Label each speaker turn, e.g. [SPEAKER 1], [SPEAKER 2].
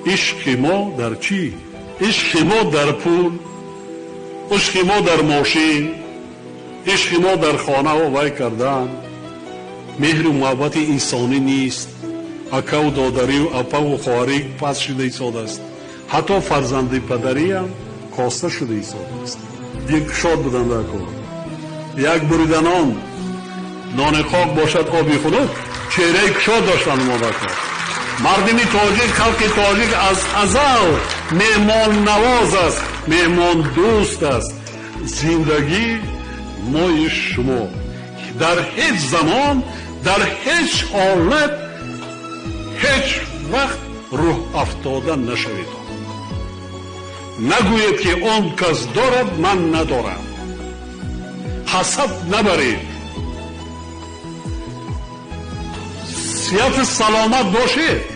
[SPEAKER 1] عشق ما در چی؟ عشق ما در پول، عشق ما در ماشین، عشق ما در خانه و وای کردن. مهر و محبت انسانی نیست. اکا و دادری و اپا و خواهری پس شده ایستاده است. حتی فرزند پدری هم کاسته شده ایستاده است. یک شاد بودن در کار، یک بریدن آن نان خاک باشد آبی خنک، چهره کشاد داشتن ما بکر. مردمی تاجیک، خلق تاجیک از ازل مهمان نواز است، مهمان دوست است. زندگی ما شما در هیچ زمان، در هیچ حالت، هیچ وقت روح افتاده نشوید. نگوید که آن کس دارد من ندارم. حسد نبرید. صحت سلامت باشید.